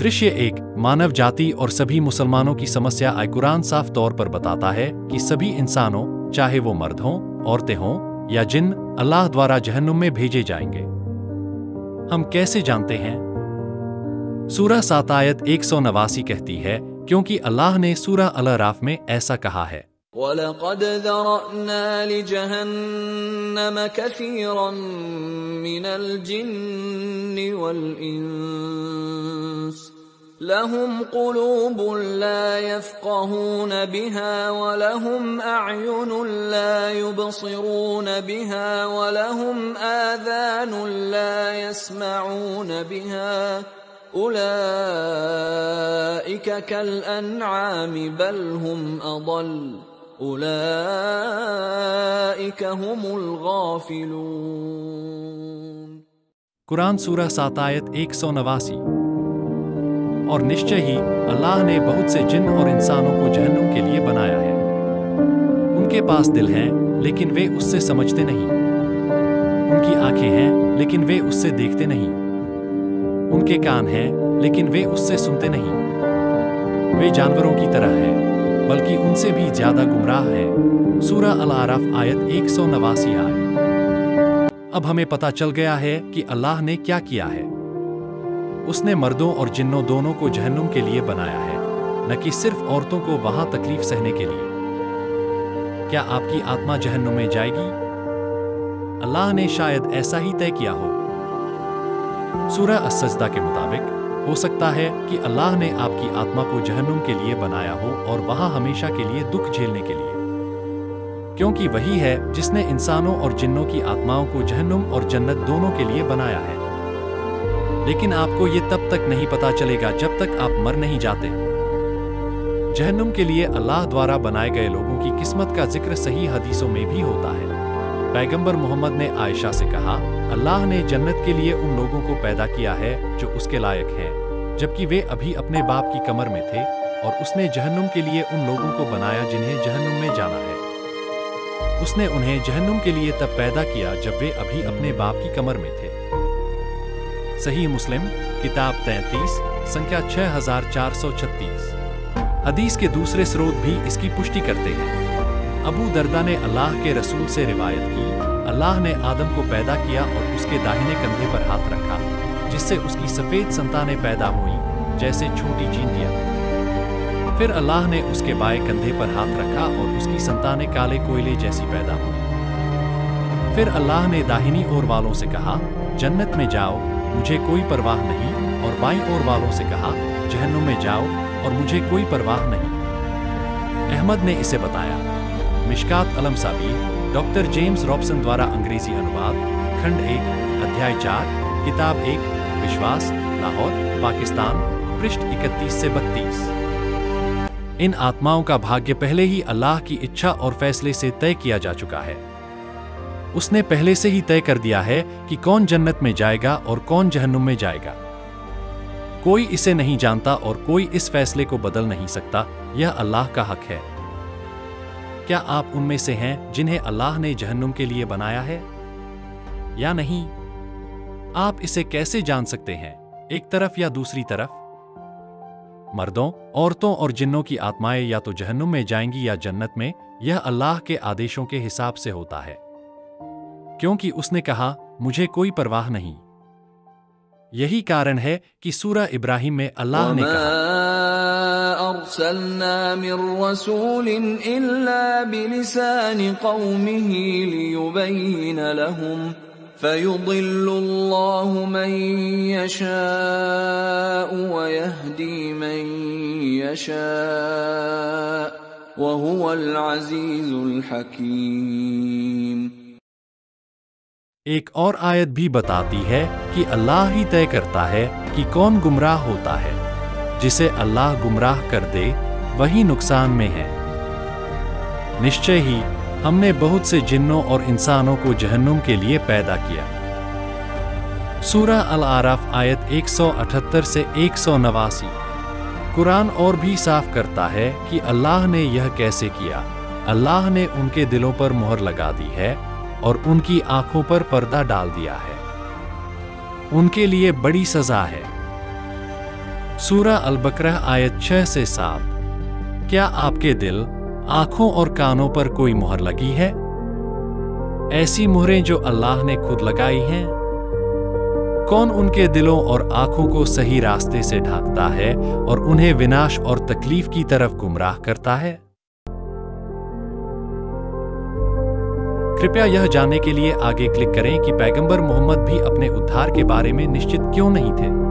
दृश्य 1 मानव जाति और सभी मुसलमानों की समस्या। कुरान साफ तौर पर बताता है कि सभी इंसानों, चाहे वो मर्द हों, औरतें हों या जिन, अल्लाह द्वारा जहन्नुम में भेजे जाएंगे। हम कैसे जानते हैं? सूरह 7 आयत 189 कहती है, क्योंकि अल्लाह ने सूरह अल-अराफ में ऐसा कहा है, وَلَقَدْ ذَرَأْنَا لِجَهَنَّمَ كَثِيرًا مِنَ الْجِنِّ وَالْإِنسِ لَهُمْ قُلُوبٌ لَا يَفْقَهُونَ بِهَا وَلَهُمْ أَعْيُنٌ لَا يُبْصِرُونَ بِهَا وَلَهُمْ آذَانٌ لَا يَسْمَعُونَ بِهَا أُولَئِكَ كَالْأَنْعَامِ بَلْ هُمْ أَضَلُّ أُولَئِكَ هُمُ الْغَافِلُونَ۔ कुरान सूरह 7 आयत 189। और निश्चय ही अल्लाह ने बहुत से जिन और इंसानों को जहन्नुम के लिए बनाया है। उनके पास दिल हैं, लेकिन वे उससे समझते नहीं। उनकी आंखें हैं, लेकिन वे उससे देखते नहीं। उनके कान हैं, लेकिन वे उससे सुनते नहीं। वे जानवरों की तरह हैं, बल्कि उनसे भी ज्यादा गुमराह हैं। सूरह अल-आराफ आयत 189 आए। अब हमें पता चल गया है कि अल्लाह ने क्या किया है। उसने मर्दों और जिन्नों दोनों को जहन्नुम के लिए बनाया है, न कि सिर्फ औरतों को वहां तकलीफ सहने के लिए। क्या आपकी आत्मा जहन्नुम में जाएगी? अल्लाह ने शायद ऐसा ही तय किया हो। सूरह अस-सजदा के मुताबिक हो सकता है कि अल्लाह ने आपकी आत्मा को जहन्नुम के लिए बनाया हो और वहां हमेशा के लिए दुख झेलने के लिए, क्योंकि वही है जिसने इंसानों और जिन्नों की आत्माओं को जहन्नुम और जन्नत दोनों के लिए बनाया है। लेकिन आपको ये तब तक नहीं पता चलेगा जब तक आप मर नहीं जाते। जहन्नुम के लिए अल्लाह द्वारा बनाए गए लोगों की किस्मत का जिक्र सही हदीसों में भी होता है। पैगंबर मोहम्मद ने आयशा से कहा, अल्लाह ने जन्नत के लिए उन लोगों को पैदा किया है जो उसके लायक हैं, जबकि वे अभी अपने बाप की कमर में थे, और उसने जहन्नुम के लिए उन लोगों को बनाया जिन्हें जहन्नुम में जाना है। उसने उन्हें जहन्नुम के लिए तब पैदा किया जब वे अभी अपने बाप की कमर में थे। सही मुस्लिम किताब 33 संख्या 6436। हदीस के दूसरे स्रोत भी इसकी पुष्टि करते हैं। अबू दरदा ने अल्लाह के रसूल से रिवायत की, अल्लाह ने आदम को पैदा किया और उसके दाहिने कंधे पर हाथ रखा, जिससे उसकी सफेद संतानें पैदा हुईं, जैसे छोटी चींटियां। फिर अल्लाह ने उसके बाएं कंधे पर हाथ रखा और उसकी संतानें काले कोयले जैसी पैदा हुईं। फिर अल्लाह ने दाहिनी ओर वालों से कहा, जन्नत में जाओ, मुझे कोई परवाह नहीं, और बाईं ओर वालों से कहा, जहन्नुम में जाओ और मुझे कोई परवाह नहीं। अहमद ने इसे बताया। मिशकात अलमसाबी डॉक्टर जेम्स रॉबसन द्वारा अंग्रेजी अनुवाद, खंड 1 अध्याय 4 किताब 1 विश्वास, लाहौर, पाकिस्तान, पृष्ठ 31 से 32। इन आत्माओं का भाग्य पहले ही अल्लाह की इच्छा और फैसले से तय किया जा चुका है। उसने पहले से ही तय कर दिया है कि कौन जन्नत में जाएगा और कौन जहन्नुम में जाएगा। कोई इसे नहीं जानता और कोई इस फैसले को बदल नहीं सकता। यह अल्लाह का हक है। क्या आप उनमें से हैं जिन्हें अल्लाह ने जहन्नुम के लिए बनाया है या नहीं? आप इसे कैसे जान सकते हैं, एक तरफ या दूसरी तरफ? मर्दों, औरतों और जिन्नों की आत्माएं या तो जहन्नुम में जाएंगी या जन्नत में, यह अल्लाह के आदेशों के हिसाब से होता है, क्योंकि उसने कहा, मुझे कोई परवाह नहीं। यही कारण है कि सूरह इब्राहिम में अल्लाह ने कहा, अरसलना मिर रसूलिन इल्ला बिलिसानि कौमिही लियुबय्यिन लहुम फयुदिल्लुल्लाहु मन यशाअ व यहदी मन यशाअ व हुवल अज़ीज़ुल हकीम। एक और आयत भी बताती है कि अल्लाह ही तय करता है कि कौन गुमराह होता है। जिसे अल्लाह गुमराह कर दे वही नुकसान में है। निश्चय ही हमने बहुत से जिन्नों और इंसानों को जहन्नुम के लिए पैदा किया। सूरह अल-आराफ आयत 178 से 189। कुरान और भी साफ करता है कि अल्लाह ने यह कैसे किया। अल्लाह ने उनके दिलों पर मुहर लगा दी है और उनकी आंखों पर पर्दा डाल दिया है। उनके लिए बड़ी सजा है। सूरा अल-बकरह आयत 6 से 7। क्या आपके दिल, आंखों और कानों पर कोई मुहर लगी है? ऐसी मुहरें जो अल्लाह ने खुद लगाई हैं? कौन उनके दिलों और आंखों को सही रास्ते से ढांकता है और उन्हें विनाश और तकलीफ की तरफ गुमराह करता है? कृपया यह जानने के लिए आगे क्लिक करें कि पैगंबर मोहम्मद भी अपने उद्धार के बारे में निश्चित क्यों नहीं थे।